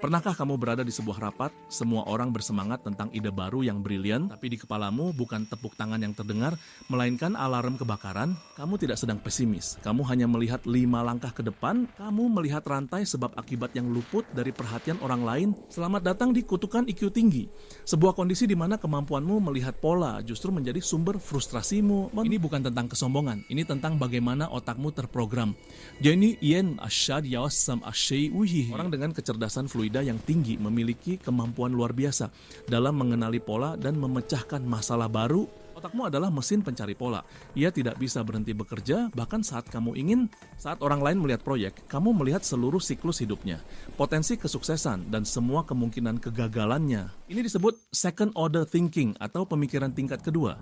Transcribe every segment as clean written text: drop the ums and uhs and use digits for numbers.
Pernahkah kamu berada di sebuah rapat, semua orang bersemangat tentang ide baru yang brilian, tapi di kepalamu bukan tepuk tangan yang terdengar, melainkan alarm kebakaran? Kamu tidak sedang pesimis, kamu hanya melihat 5 langkah ke depan, kamu melihat rantai sebab akibat yang luput dari perhatian orang lain. Selamat datang di kutukan IQ tinggi, sebuah kondisi di mana kemampuanmu melihat pola justru menjadi sumber frustrasimu. Ini bukan tentang kesombongan, ini tentang bagaimana otakmu terprogram. Jadi, orang dengan kecerdasan fluida yang tinggi memiliki kemampuan luar biasa dalam mengenali pola dan memecahkan masalah baru. Otakmu adalah mesin pencari pola. Ia tidak bisa berhenti bekerja, bahkan saat kamu ingin. Saat orang lain melihat proyek, kamu melihat seluruh siklus hidupnya, potensi kesuksesan, dan semua kemungkinan kegagalannya. Ini disebut second order thinking atau pemikiran tingkat kedua.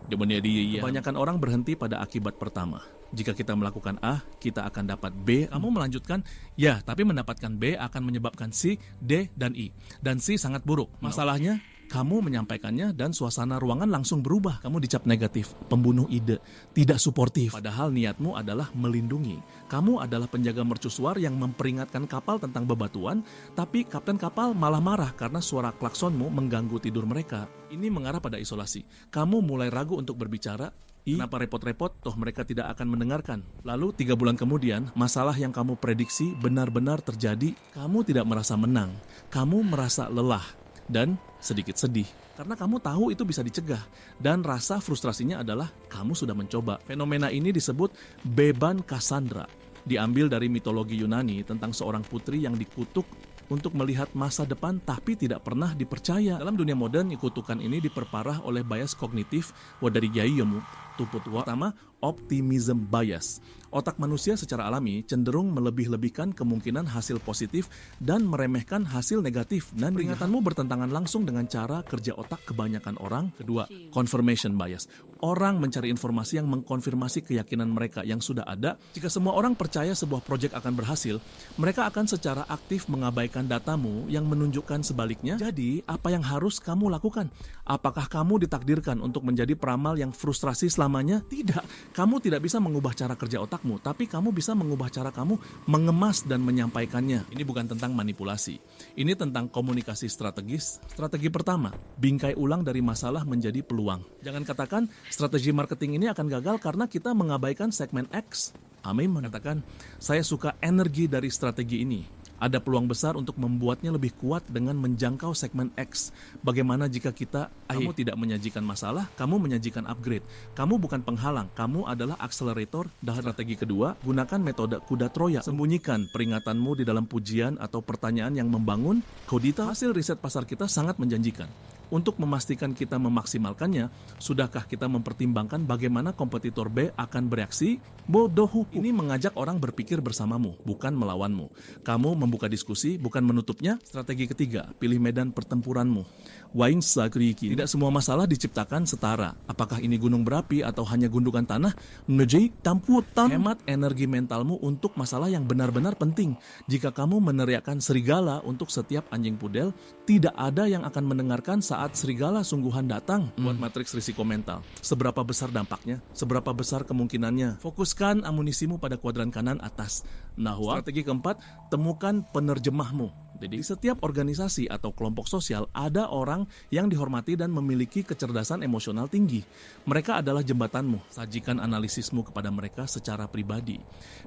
Kebanyakan orang berhenti pada akibat pertama. Jika kita melakukan A, kita akan dapat B. Kamu melanjutkan, ya, tapi mendapatkan B akan menyebabkan C, D, dan I. Dan C sangat buruk. Masalahnya, kamu menyampaikannya dan suasana ruangan langsung berubah. Kamu dicap negatif, pembunuh ide, tidak suportif. Padahal niatmu adalah melindungi. Kamu adalah penjaga mercusuar yang memperingatkan kapal tentang bebatuan, tapi kapten kapal malah marah karena suara klaksonmu mengganggu tidur mereka. Ini mengarah pada isolasi. Kamu mulai ragu untuk berbicara. Kenapa repot-repot, toh mereka tidak akan mendengarkan. Lalu 3 bulan kemudian, masalah yang kamu prediksi benar-benar terjadi. Kamu tidak merasa menang, kamu merasa lelah dan sedikit sedih. Karena kamu tahu itu bisa dicegah. Dan rasa frustrasinya adalah kamu sudah mencoba. Fenomena ini disebut beban Cassandra. Diambil dari mitologi Yunani tentang seorang putri yang dikutuk untuk melihat masa depan tapi tidak pernah dipercaya. Dalam dunia modern, kutukan ini diperparah oleh bias kognitif dari Gaiyomu. Pertama, optimism bias. Otak manusia secara alami cenderung melebih-lebihkan kemungkinan hasil positif dan meremehkan hasil negatif. Dan peringatanmu bertentangan langsung dengan cara kerja otak kebanyakan orang. Kedua, confirmation bias. Orang mencari informasi yang mengkonfirmasi keyakinan mereka yang sudah ada. Jika semua orang percaya sebuah proyek akan berhasil, mereka akan secara aktif mengabaikan datamu yang menunjukkan sebaliknya. Jadi, apa yang harus kamu lakukan? Apakah kamu ditakdirkan untuk menjadi peramal yang frustrasi selamanya? Tidak. Kamu tidak bisa mengubah cara kerja otakmu, tapi kamu bisa mengubah cara kamu mengemas dan menyampaikannya. Ini bukan tentang manipulasi. Ini tentang komunikasi strategis. Strategi pertama, bingkai ulang dari masalah menjadi peluang. Jangan katakan strategi marketing ini akan gagal karena kita mengabaikan segmen X. Amin mengatakan, saya suka energi dari strategi ini. Ada peluang besar untuk membuatnya lebih kuat dengan menjangkau segmen X. Bagaimana jika kamu tidak menyajikan masalah, kamu menyajikan upgrade. Kamu bukan penghalang, kamu adalah akselerator. Dan strategi kedua, gunakan metode kuda Troya. Sembunyikan peringatanmu di dalam pujian atau pertanyaan yang membangun. Kodita, hasil riset pasar kita sangat menjanjikan. Untuk memastikan kita memaksimalkannya, sudahkah kita mempertimbangkan bagaimana kompetitor B akan bereaksi? Bodoh. Ini mengajak orang berpikir bersamamu, bukan melawanmu. Kamu membuka diskusi, bukan menutupnya. Strategi ketiga, pilih medan pertempuranmu. Waing Sakriki. Tidak semua masalah diciptakan setara. Apakah ini gunung berapi atau hanya gundukan tanah? Menjadi tamputan. Hemat energi mentalmu untuk masalah yang benar-benar penting. Jika kamu meneriakkan serigala untuk setiap anjing pudel, tidak ada yang akan mendengarkan saat serigala sungguhan datang. Buat matriks risiko mental. Seberapa besar dampaknya? Seberapa besar kemungkinannya? Fokuskan amunisimu pada kuadran kanan atas. Strategi keempat, temukan penerjemahmu. Jadi setiap organisasi atau kelompok sosial ada orang yang dihormati dan memiliki kecerdasan emosional tinggi. Mereka adalah jembatanmu. Sajikan analisismu kepada mereka secara pribadi.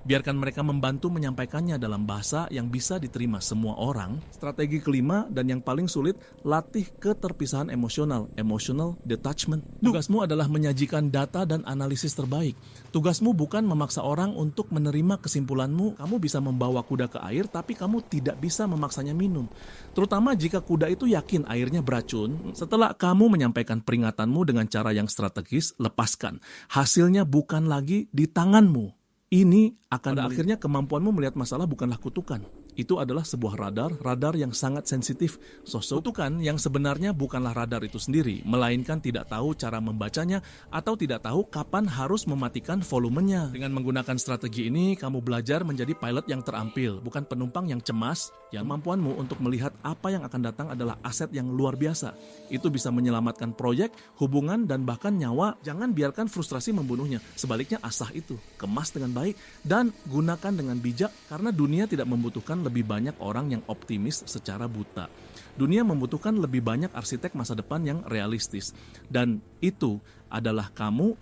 Biarkan mereka membantu menyampaikannya dalam bahasa yang bisa diterima semua orang. Strategi kelima dan yang paling sulit, latih keterpisahan emosional, emotional detachment. Tugasmu adalah menyajikan data dan analisis terbaik. Tugasmu bukan memaksa orang untuk menerima kesimpulanmu. Kamu bisa membawa kuda ke air, tapi kamu tidak bisa memaksanya minum. Terutama jika kuda itu yakin airnya beracun. Setelah kamu menyampaikan peringatanmu dengan cara yang strategis, lepaskan. Hasilnya bukan lagi di tanganmu. Ini akan pada akhirnya kemampuanmu melihat masalah bukanlah kutukan. Itu adalah sebuah radar yang sangat sensitif. Kutukan yang sebenarnya bukanlah radar itu sendiri, melainkan tidak tahu cara membacanya atau tidak tahu kapan harus mematikan volumenya. Dengan menggunakan strategi ini, kamu belajar menjadi pilot yang terampil, bukan penumpang yang cemas. Kemampuanmu untuk melihat apa yang akan datang adalah aset yang luar biasa. Itu bisa menyelamatkan proyek, hubungan, dan bahkan nyawa. Jangan biarkan frustrasi membunuhnya. Sebaliknya, asah itu, kemas dengan baik, dan gunakan dengan bijak karena dunia tidak membutuhkan lebih banyak orang yang optimis secara buta. Dunia membutuhkan lebih banyak arsitek masa depan yang realistis. Dan itu adalah kamu